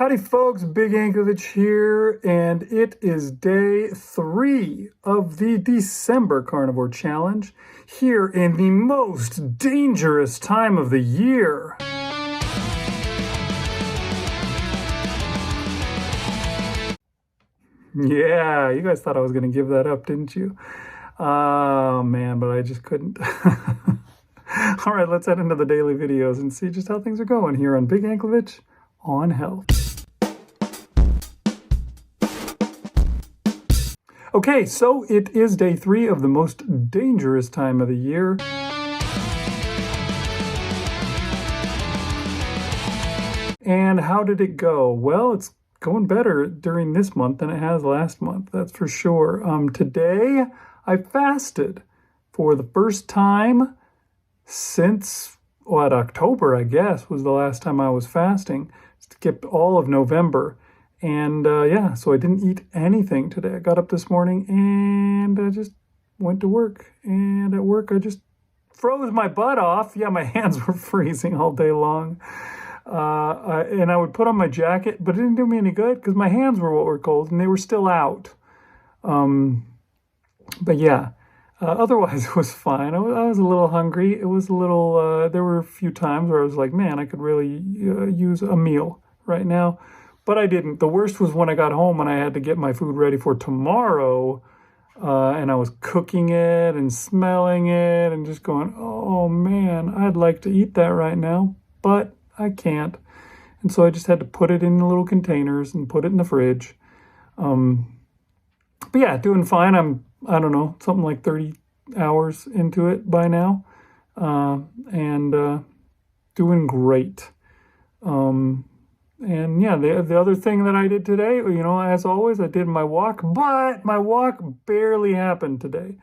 Howdy folks, Big Ankovich here, and it is day 3 of the December Carnivore Challenge here in the most dangerous time of the year. Yeah, you guys thought I was going to give that up, didn't you? Oh man, but I just couldn't. All right, let's head into the daily videos and see just how things are going here on Big Ankovich on Health. Okay, so it is day 3 of the most dangerous time of the year. And how did it go? Well, it's going better during this month than it has last month, that's for sure. Today, I fasted for the first time since, October, I guess, was the last time I was fasting. Skipped all of November. And yeah, so I didn't eat anything today. I got up this morning and I just went to work. And at work, I just froze my butt off. Yeah, my hands were freezing all day long. And I would put on my jacket, but it didn't do me any good because my hands were cold and they were still out. But yeah, otherwise it was fine. I was a little hungry. It was a little, there were a few times where I was like, man, I could really use a meal right now. But I didn't. The worst was when I got home and I had to get my food ready for tomorrow. And I was cooking it and smelling it and just going, oh man, I'd like to eat that right now, but I can't. And so I just had to put it in the little containers and put it in the fridge. But yeah, doing fine. I don't know, something like 30 hours into it by now. And doing great. And yeah, the other thing that I did today, as always, I did my walk, but my walk barely happened today.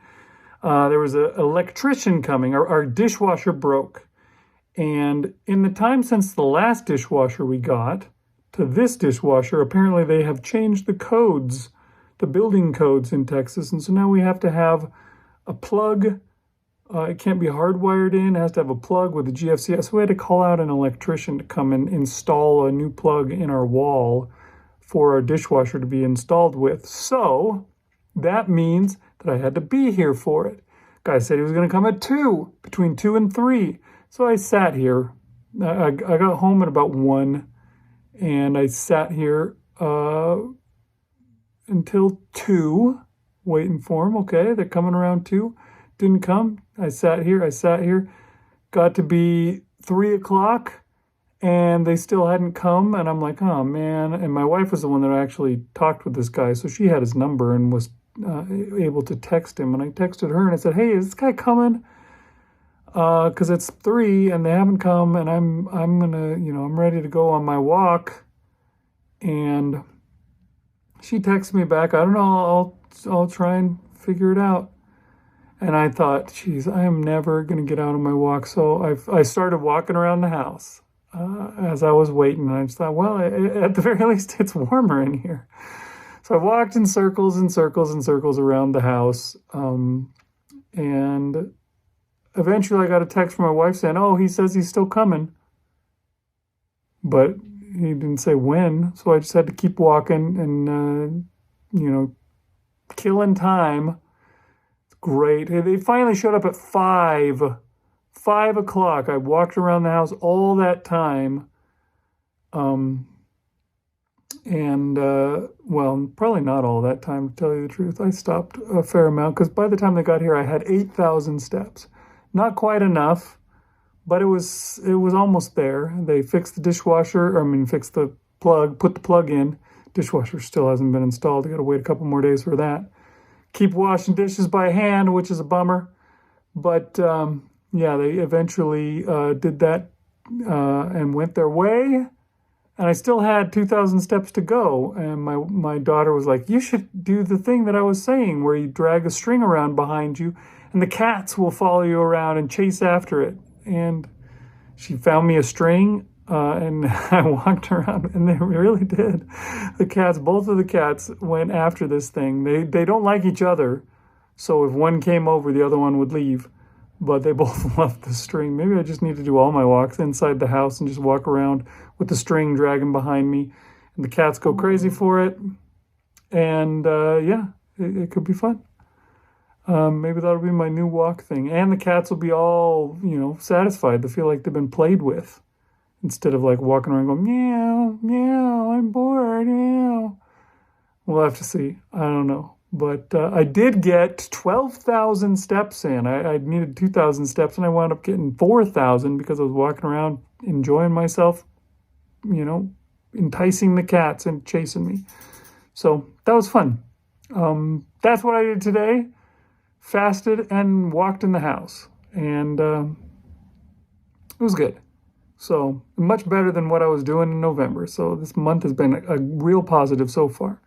There was an electrician coming. Our dishwasher broke. And in the time since the last dishwasher we got to this dishwasher, apparently they have changed the codes, the building codes in Texas. And so now we have to have a plug. It can't be hardwired in. It has to have a plug with a GFCI. So we had to call out an electrician to come and install a new plug in our wall for our dishwasher to be installed with. So that means that I had to be here for it. Guy said he was going to come at 2, between 2 and 3. So I sat here. I got home at about 1, and I sat here until 2, waiting for him. Okay, they're coming around 2. Didn't come. I sat here, got to be 3 o'clock and they still hadn't come. And I'm like, oh man. And my wife was the one that actually talked with this guy. So she had his number and was able to text him. And I texted her and I said, hey, is this guy coming? Cause it's 3 and they haven't come and I'm gonna, I'm ready to go on my walk. And she texted me back. I don't know. I'll try and figure it out. And I thought, geez, I am never going to get out of my walk. So I started walking around the house as I was waiting. And I just thought, well, at the very least, it's warmer in here. So I walked in circles and circles and circles around the house. And eventually I got a text from my wife saying, oh, he says he's still coming. But he didn't say when. So I just had to keep walking and, killing time. Great. They finally showed up at 5 o'clock. I walked around the house all that time. Well, probably not all that time, to tell you the truth. I stopped a fair amount because by the time they got here, I had 8,000 steps. Not quite enough, but it was almost there. They fixed the dishwasher, fixed the plug, put the plug in. Dishwasher still hasn't been installed. I got to wait a couple more days for that. Keep washing dishes by hand, which is a bummer. But yeah, they eventually did that and went their way. And I still had 2,000 steps to go. And my daughter was like, you should do the thing that I was saying where you drag a string around behind you and the cats will follow you around and chase after it. And she found me a string and I walked around and they really did. The cats, both of the cats went after this thing. They don't like each other. So if one came over, the other one would leave. But they both loved the string. Maybe I just need to do all my walks inside the house and just walk around with the string dragging behind me. and the cats go crazy for it. And yeah, it could be fun. Maybe that'll be my new walk thing. And the cats will be all, satisfied. They feel like they've been played with instead of like walking around going, meow, meow, I'm bored, meow. We'll have to see. I don't know. But I did get 12,000 steps in. I needed 2,000 steps, and I wound up getting 4,000 because I was walking around enjoying myself, enticing the cats and chasing me. So that was fun. That's what I did today. Fasted and walked in the house. And it was good. So much better than what I was doing in November. So this month has been a real positive so far.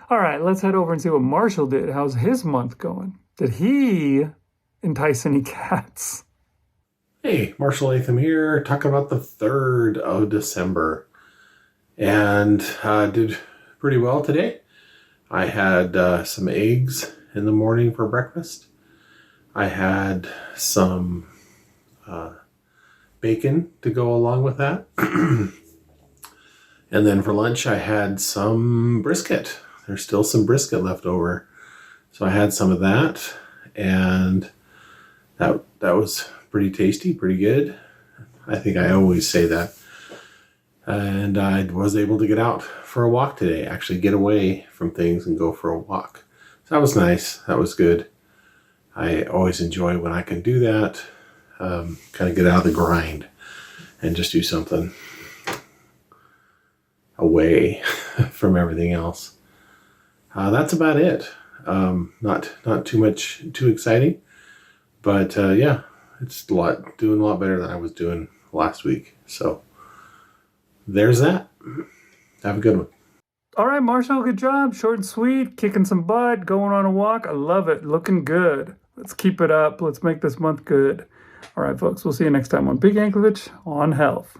All right, let's head over and see what Marshall did. How's his month going? Did he entice any cats? Hey, Marshall Latham here, talking about the 3rd of December. And did pretty well today. I had some eggs in the morning for breakfast. I had some bacon to go along with that. And then for lunch, I had some brisket. There's still some brisket left over. So I had some of that, and that was pretty tasty, pretty good. I think I always say that. And I was able to get out for a walk today, actually get away from things and go for a walk. So that was nice. That was good. I always enjoy when I can do that, kind of get out of the grind and just do something away from everything else. That's about it. Not too exciting, but yeah, it's doing a lot better than I was doing last week. So there's that. Have a good one. All right, Marshall, good job. Short and sweet, kicking some butt, going on a walk. I love it. Looking good. Let's keep it up. Let's make this month good. All right, folks, we'll see you next time on Big Anklevich on Health.